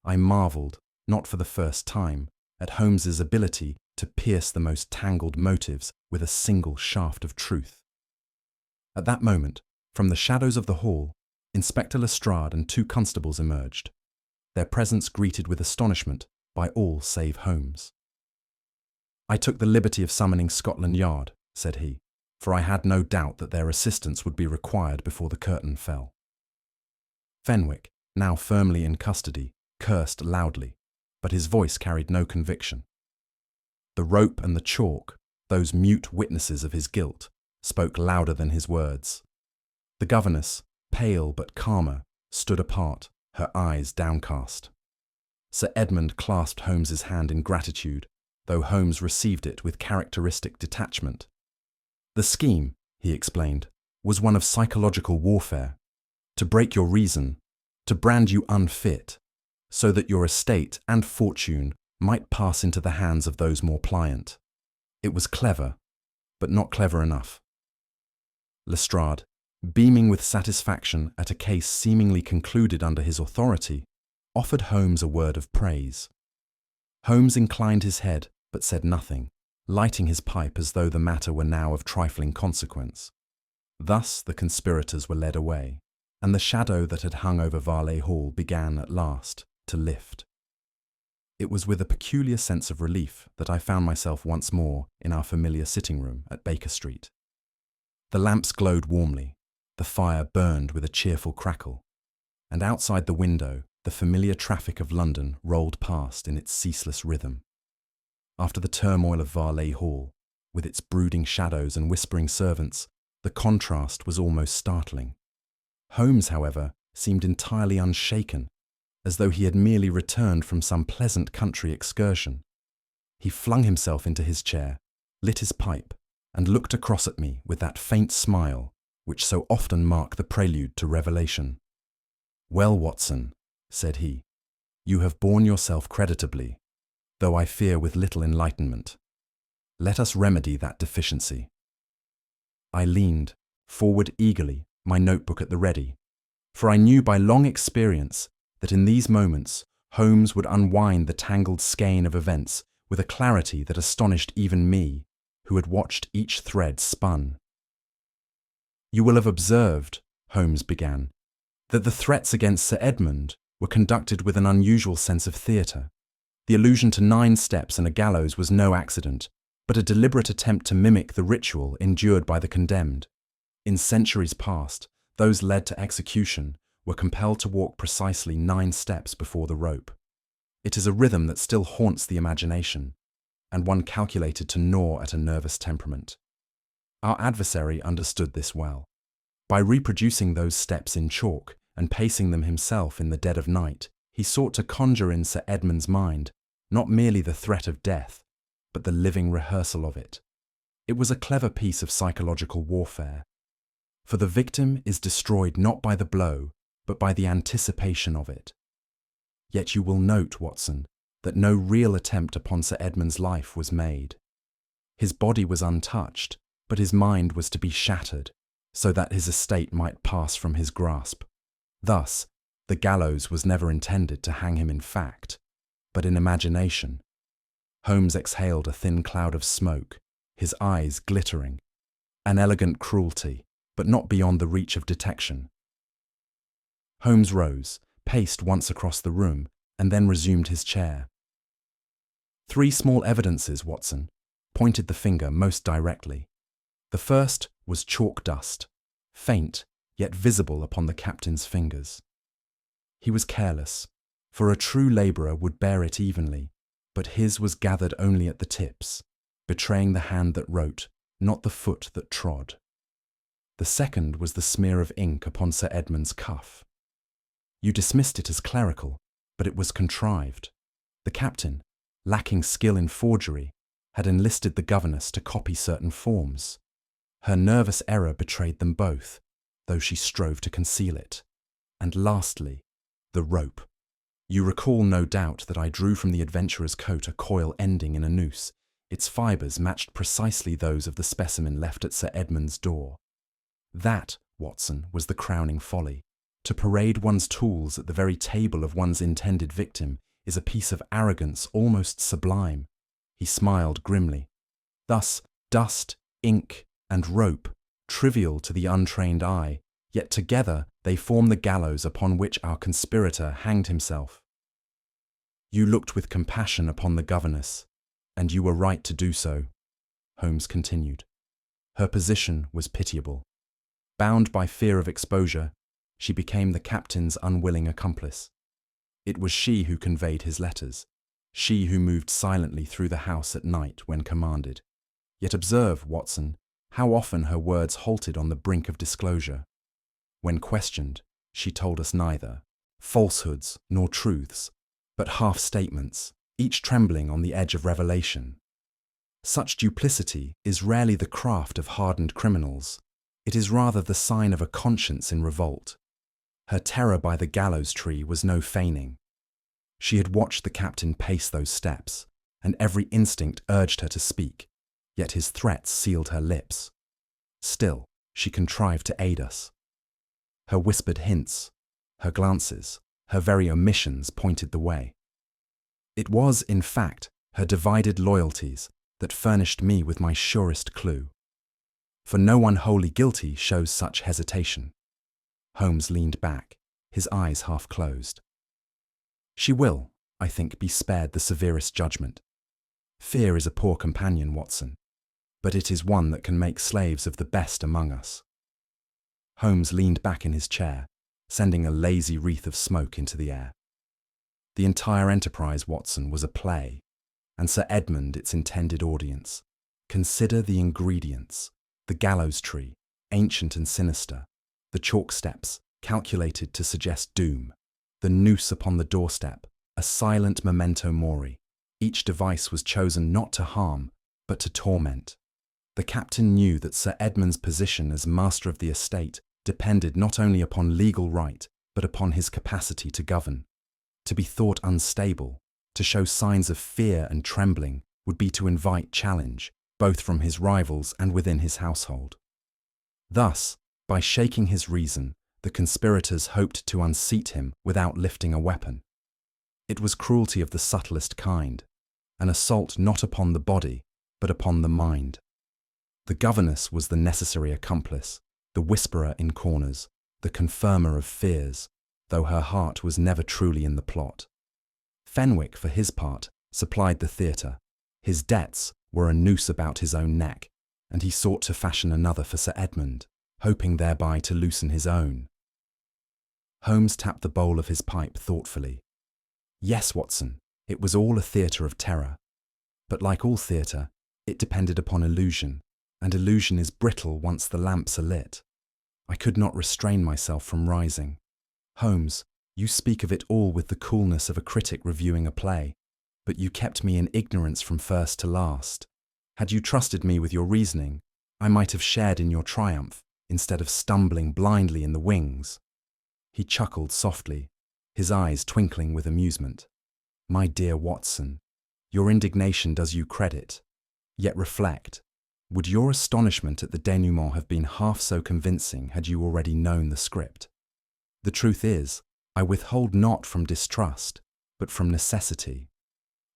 I marvelled, not for the first time, at Holmes's ability to pierce the most tangled motives with a single shaft of truth. At that moment, from the shadows of the hall, Inspector Lestrade and 2 constables emerged, their presence greeted with astonishment by all save Holmes. "I took the liberty of summoning Scotland Yard," said he, "for I had no doubt that their assistance would be required before the curtain fell." Fenwick, now firmly in custody, cursed loudly, but his voice carried no conviction. The rope and the chalk, those mute witnesses of his guilt, spoke louder than his words. The governess, pale but calmer, stood apart, her eyes downcast. Sir Edmund clasped Holmes's hand in gratitude, though Holmes received it with characteristic detachment. "The scheme," he explained, "was one of psychological warfare, to break your reason, to brand you unfit, so that your estate and fortune might pass into the hands of those more pliant. It was clever, but not clever enough." Lestrade, beaming with satisfaction at a case seemingly concluded under his authority, offered Holmes a word of praise. Holmes inclined his head, but said nothing, lighting his pipe as though the matter were now of trifling consequence. Thus the conspirators were led away, and the shadow that had hung over Varley Hall began at last to lift. It was with a peculiar sense of relief that I found myself once more in our familiar sitting room at Baker Street. The lamps glowed warmly, the fire burned with a cheerful crackle, and outside the window the familiar traffic of London rolled past in its ceaseless rhythm. After the turmoil of Varley Hall, with its brooding shadows and whispering servants, the contrast was almost startling. Holmes, however, seemed entirely unshaken, as though he had merely returned from some pleasant country excursion. He flung himself into his chair, lit his pipe, and looked across at me with that faint smile which so often marked the prelude to revelation. "Well, Watson," said he, "you have borne yourself creditably, though I fear with little enlightenment. Let us remedy that deficiency." I leaned forward eagerly, my notebook at the ready, for I knew by long experience that in these moments Holmes would unwind the tangled skein of events with a clarity that astonished even me, who had watched each thread spun. "You will have observed," Holmes began, "that the threats against Sir Edmund were conducted with an unusual sense of theatre. The allusion to 9 steps and a gallows was no accident, but a deliberate attempt to mimic the ritual endured by the condemned. In centuries past, those led to execution were compelled to walk precisely 9 steps before the rope. It is a rhythm that still haunts the imagination, and one calculated to gnaw at a nervous temperament. Our adversary understood this well. By reproducing those steps in chalk and pacing them himself in the dead of night, he sought to conjure in Sir Edmund's mind not merely the threat of death, but the living rehearsal of it. It was a clever piece of psychological warfare, for the victim is destroyed not by the blow, but by the anticipation of it. Yet you will note, Watson, that no real attempt upon Sir Edmund's life was made. His body was untouched, but his mind was to be shattered, so that his estate might pass from his grasp. Thus, the gallows was never intended to hang him in fact, but in imagination. Holmes exhaled a thin cloud of smoke, his eyes glittering. An elegant cruelty, but not beyond the reach of detection. Holmes rose, paced once across the room, and then resumed his chair. "3 small evidences, Watson," pointed the finger most directly. The first was chalk dust, faint yet visible upon the captain's fingers. He was careless, for a true labourer would bear it evenly, but his was gathered only at the tips, betraying the hand that wrote, not the foot that trod. The second was the smear of ink upon Sir Edmund's cuff. You dismissed it as clerical, but it was contrived. The captain, lacking skill in forgery, had enlisted the governess to copy certain forms. Her nervous error betrayed them both, though she strove to conceal it. And lastly, the rope. You recall no doubt that I drew from the adventurer's coat a coil ending in a noose. Its fibres matched precisely those of the specimen left at Sir Edmund's door. That, Watson, was the crowning folly. To parade one's tools at the very table of one's intended victim is a piece of arrogance almost sublime. He smiled grimly. Thus, dust, ink, and rope, trivial to the untrained eye, yet together they form the gallows upon which our conspirator hanged himself. You looked with compassion upon the governess, and you were right to do so, Holmes continued. Her position was pitiable. Bound by fear of exposure, she became the captain's unwilling accomplice. It was she who conveyed his letters, she who moved silently through the house at night when commanded. Yet observe, Watson, how often her words halted on the brink of disclosure. When questioned, she told us neither falsehoods nor truths, but half-statements, each trembling on the edge of revelation. Such duplicity is rarely the craft of hardened criminals. It is rather the sign of a conscience in revolt. Her terror by the gallows tree was no feigning. She had watched the captain pace those steps, and every instinct urged her to speak, yet his threats sealed her lips. Still, she contrived to aid us. Her whispered hints, her glances, her very omissions pointed the way. It was, in fact, her divided loyalties that furnished me with my surest clue. For no one wholly guilty shows such hesitation. Holmes leaned back, his eyes half closed. She will, I think, be spared the severest judgment. Fear is a poor companion, Watson, but it is one that can make slaves of the best among us. Holmes leaned back in his chair, sending a lazy wreath of smoke into the air. The entire enterprise, Watson, was a play, and Sir Edmund its intended audience. Consider the ingredients: the gallows tree, ancient and sinister, the chalk steps, calculated to suggest doom, the noose upon the doorstep, a silent memento mori. Each device was chosen not to harm, but to torment. The captain knew that Sir Edmund's position as master of the estate depended not only upon legal right, but upon his capacity to govern. To be thought unstable, to show signs of fear and trembling, would be to invite challenge, both from his rivals and within his household. Thus, by shaking his reason, the conspirators hoped to unseat him without lifting a weapon. It was cruelty of the subtlest kind, an assault not upon the body, but upon the mind. The governess was the necessary accomplice, the whisperer in corners, the confirmer of fears, though her heart was never truly in the plot. Fenwick, for his part, supplied the theatre. His debts were a noose about his own neck, and he sought to fashion another for Sir Edmund, hoping thereby to loosen his own. Holmes tapped the bowl of his pipe thoughtfully. Yes, Watson, it was all a theatre of terror. But like all theatre, it depended upon illusion, and illusion is brittle once the lamps are lit. I could not restrain myself from rising. Holmes, you speak of it all with the coolness of a critic reviewing a play, but you kept me in ignorance from first to last. Had you trusted me with your reasoning, I might have shared in your triumph, instead of stumbling blindly in the wings. He chuckled softly, his eyes twinkling with amusement. My dear Watson, your indignation does you credit. Yet reflect, would your astonishment at the denouement have been half so convincing had you already known the script? The truth is, I withhold not from distrust, but from necessity.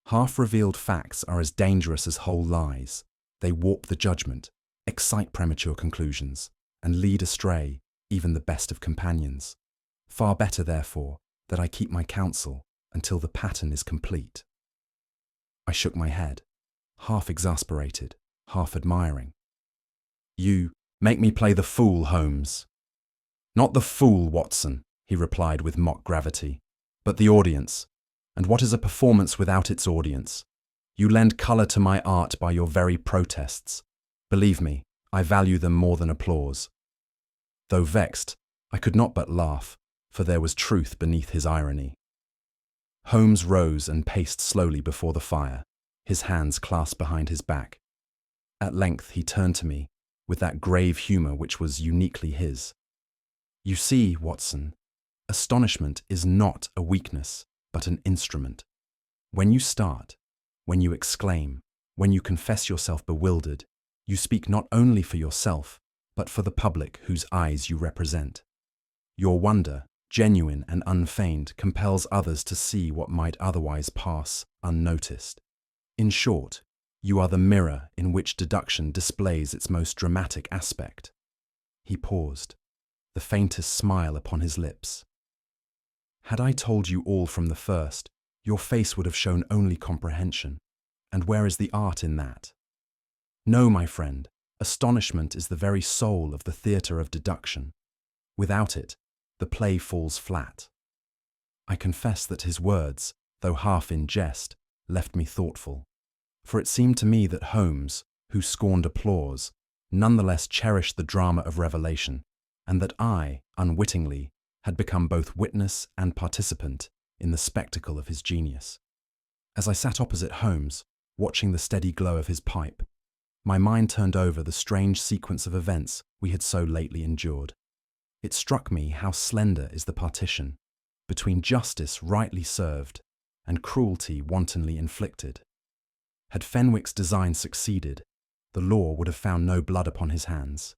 Half-revealed facts are as dangerous as whole lies. They warp the judgment, excite premature conclusions, and lead astray even the best of companions. Far better, therefore, that I keep my counsel until the pattern is complete. I shook my head, half exasperated, half admiring. You make me play the fool, Holmes. Not the fool, Watson, he replied with mock gravity, but the audience. And what is a performance without its audience? You lend colour to my art by your very protests. Believe me, I value them more than applause. Though vexed, I could not but laugh, for there was truth beneath his irony. Holmes rose and paced slowly before the fire, his hands clasped behind his back. At length he turned to me, with that grave humour which was uniquely his. You see, Watson, astonishment is not a weakness, but an instrument. When you start, when you exclaim, when you confess yourself bewildered, you speak not only for yourself, but for the public whose eyes you represent. Your wonder, genuine and unfeigned, compels others to see what might otherwise pass unnoticed. In short, you are the mirror in which deduction displays its most dramatic aspect." He paused, the faintest smile upon his lips. "Had I told you all from the first, your face would have shown only comprehension. And where is the art in that? No, my friend, astonishment is the very soul of the theatre of deduction. Without it, the play falls flat." I confess that his words, though half in jest, left me thoughtful, for it seemed to me that Holmes, who scorned applause, nonetheless cherished the drama of revelation, and that I, unwittingly, had become both witness and participant in the spectacle of his genius. As I sat opposite Holmes, watching the steady glow of his pipe, my mind turned over the strange sequence of events we had so lately endured. It struck me how slender is the partition between justice rightly served and cruelty wantonly inflicted. Had Fenwick's design succeeded, the law would have found no blood upon his hands.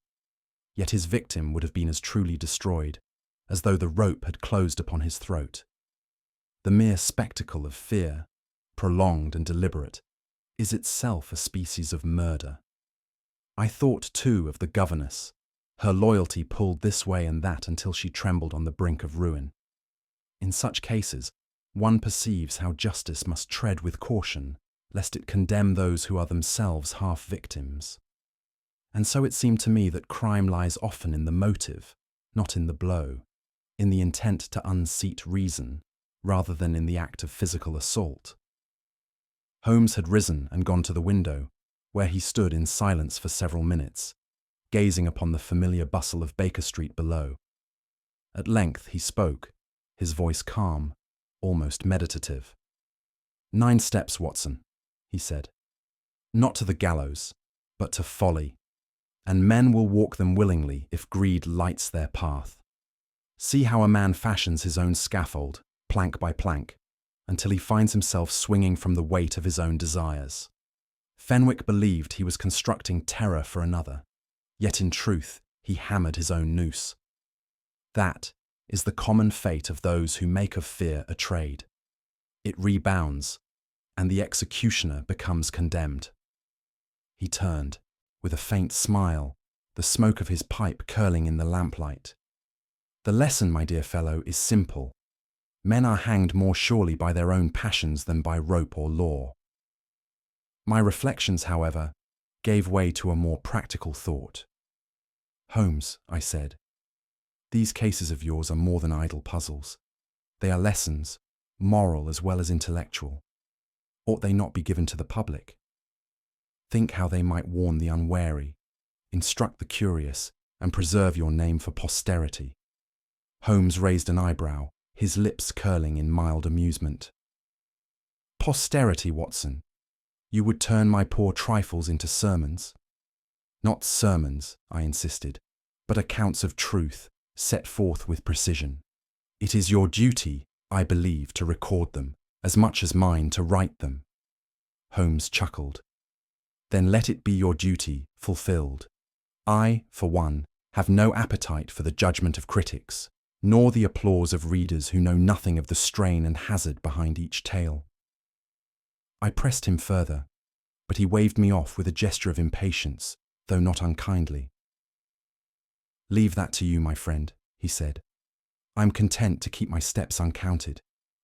Yet his victim would have been as truly destroyed, as though the rope had closed upon his throat. The mere spectacle of fear, prolonged and deliberate, is itself a species of murder. I thought, too, of the governess. Her loyalty pulled this way and that until she trembled on the brink of ruin. In such cases, one perceives how justice must tread with caution, lest it condemn those who are themselves half victims. And so it seemed to me that crime lies often in the motive, not in the blow, in the intent to unseat reason, rather than in the act of physical assault. Holmes had risen and gone to the window, where he stood in silence for several minutes, gazing upon the familiar bustle of Baker Street below. At length he spoke, his voice calm, almost meditative. "9 steps, Watson," he said. "Not to the gallows, but to folly, and men will walk them willingly if greed lights their path. See how a man fashions his own scaffold, plank by plank, until he finds himself swinging from the weight of his own desires. Fenwick believed he was constructing terror for another, yet in truth he hammered his own noose. That is the common fate of those who make of fear a trade. It rebounds, and the executioner becomes condemned." He turned, with a faint smile, the smoke of his pipe curling in the lamplight. "The lesson, my dear fellow, is simple. Men are hanged more surely by their own passions than by rope or law." My reflections, however, gave way to a more practical thought. "Holmes," I said, "these cases of yours are more than idle puzzles. They are lessons, moral as well as intellectual. Ought they not be given to the public? Think how they might warn the unwary, instruct the curious, and preserve your name for posterity." Holmes raised an eyebrow, his lips curling in mild amusement. "Posterity, Watson? You would turn my poor trifles into sermons?" "Not sermons," I insisted, "but accounts of truth, set forth with precision. It is your duty, I believe, to record them, as much as mine to write them." Holmes chuckled. "Then let it be your duty, fulfilled. I, for one, have no appetite for the judgment of critics, nor the applause of readers who know nothing of the strain and hazard behind each tale." I pressed him further, but he waved me off with a gesture of impatience, though not unkindly. "Leave that to you, my friend," he said. "I am content to keep my steps uncounted.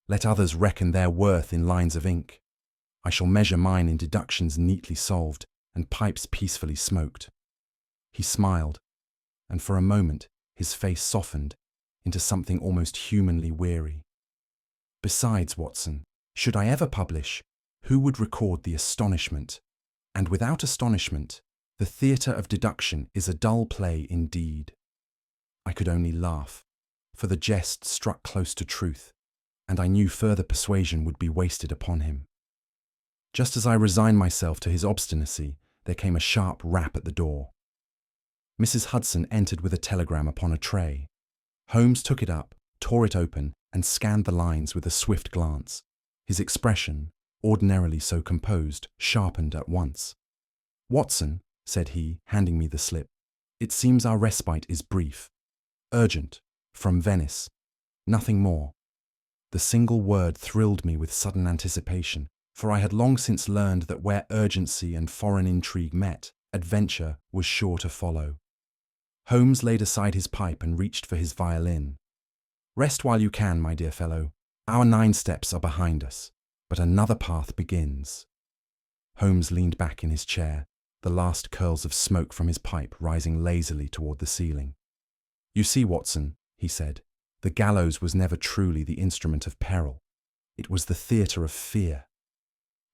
Let others reckon their worth in lines of ink. I shall measure mine in deductions neatly solved and pipes peacefully smoked." He smiled, and for a moment his face softened into something almost humanly weary. "Besides, Watson, should I ever publish, who would record the astonishment? And without astonishment, the theatre of deduction is a dull play indeed." I could only laugh, for the jest struck close to truth, and I knew further persuasion would be wasted upon him. Just as I resigned myself to his obstinacy, there came a sharp rap at the door. Mrs. Hudson entered with a telegram upon a tray. Holmes took it up, tore it open, and scanned the lines with a swift glance. His expression, ordinarily so composed, sharpened at once. "Watson," said he, handing me the slip, "it seems our respite is brief. Urgent, from Venice. Nothing more. The single word thrilled me with sudden anticipation, for I had long since learned that where urgency and foreign intrigue met, adventure was sure to follow. Holmes laid aside his pipe and reached for his violin. Rest while you can, my dear fellow. Our 9 steps are behind us, but another path begins. Holmes leaned back in his chair, the last curls of smoke from his pipe rising lazily toward the ceiling. You see, Watson, he said, the gallows was never truly the instrument of peril. It was the theatre of fear.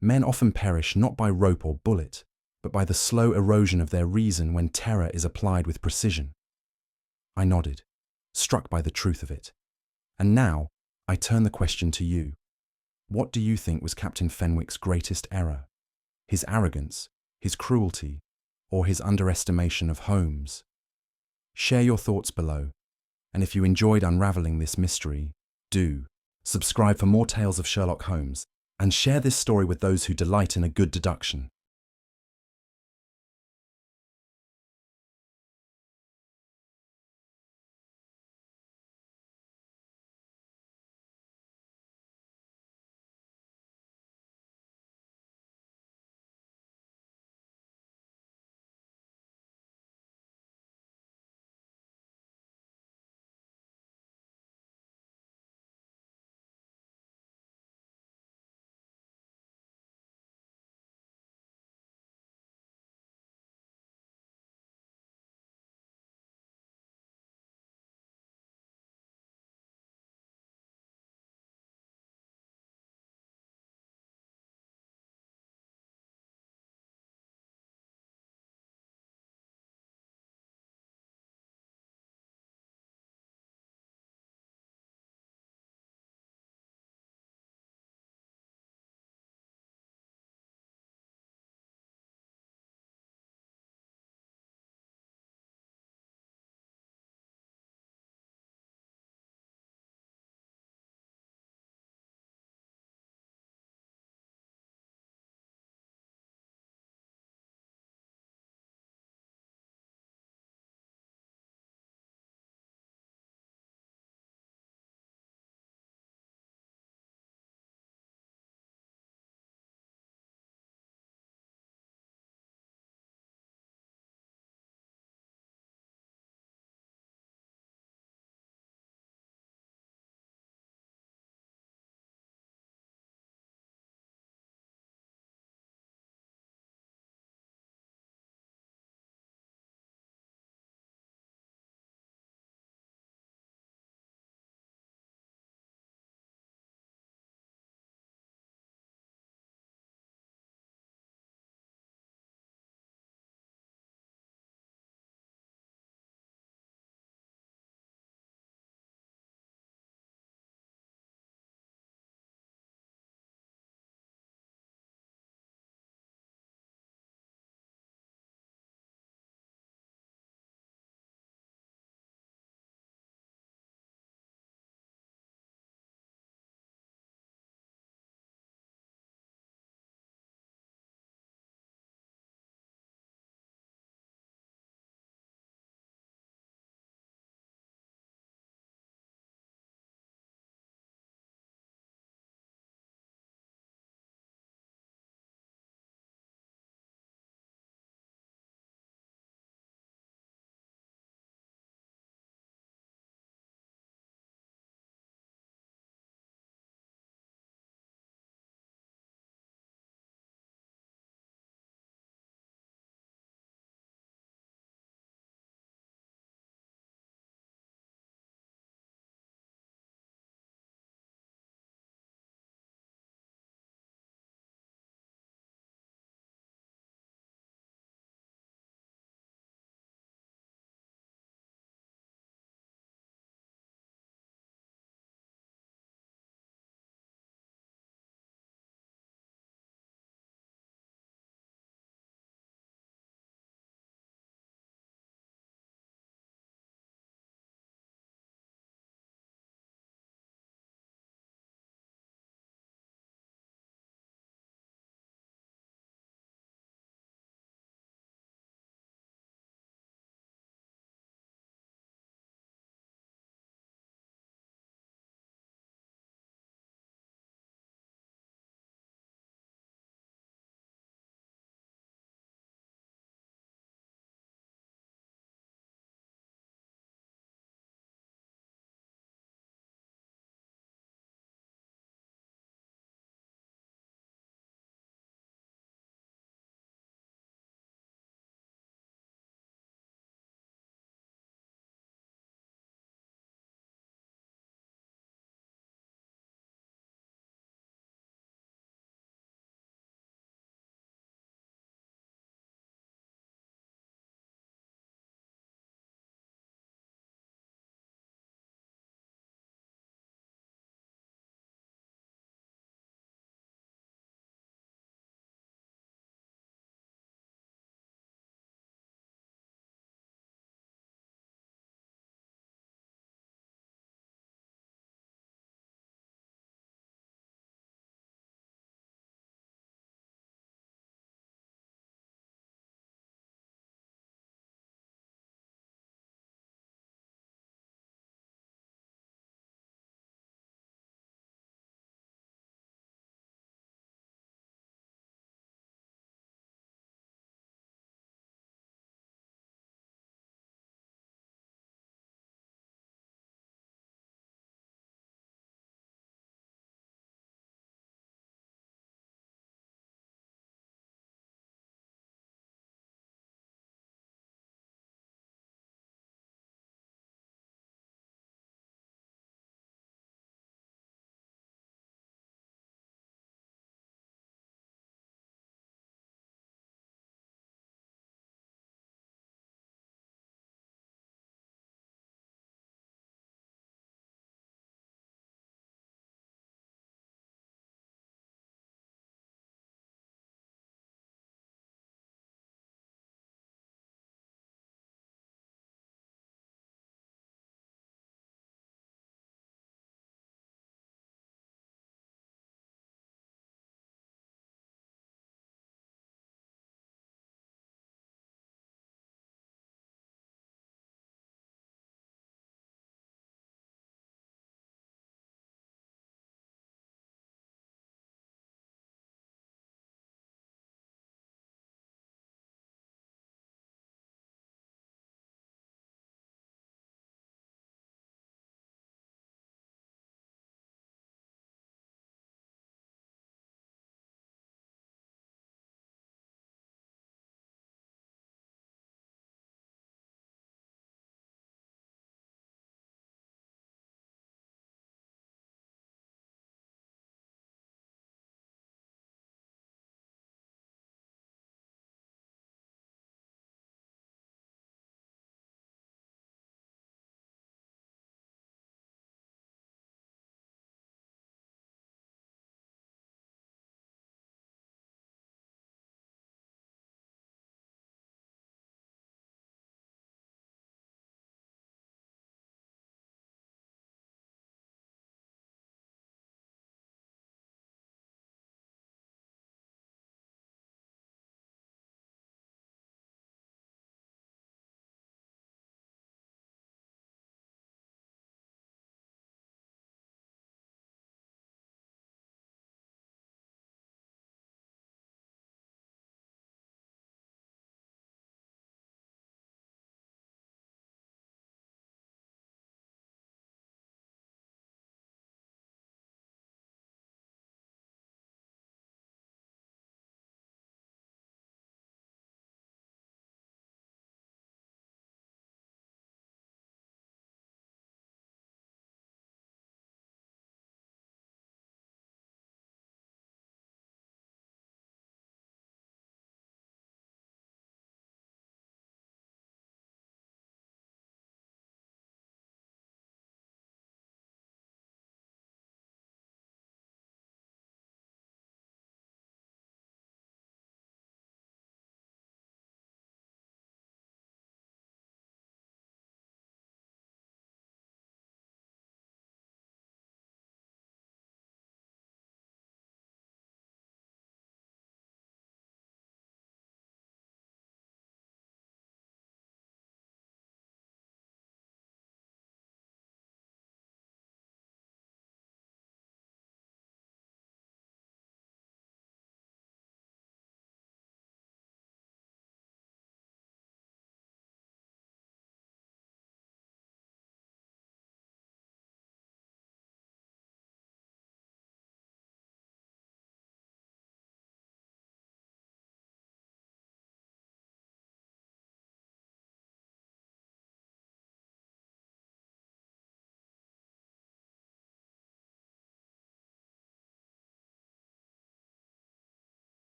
Men often perish not by rope or bullet, but by the slow erosion of their reason when terror is applied with precision. I nodded, struck by the truth of it. And now, I turn the question to you. What do you think was Captain Fenwick's greatest error? His arrogance, his cruelty, or his underestimation of Holmes? Share your thoughts below, and if you enjoyed unraveling this mystery, do subscribe for more tales of Sherlock Holmes, and share this story with those who delight in a good deduction.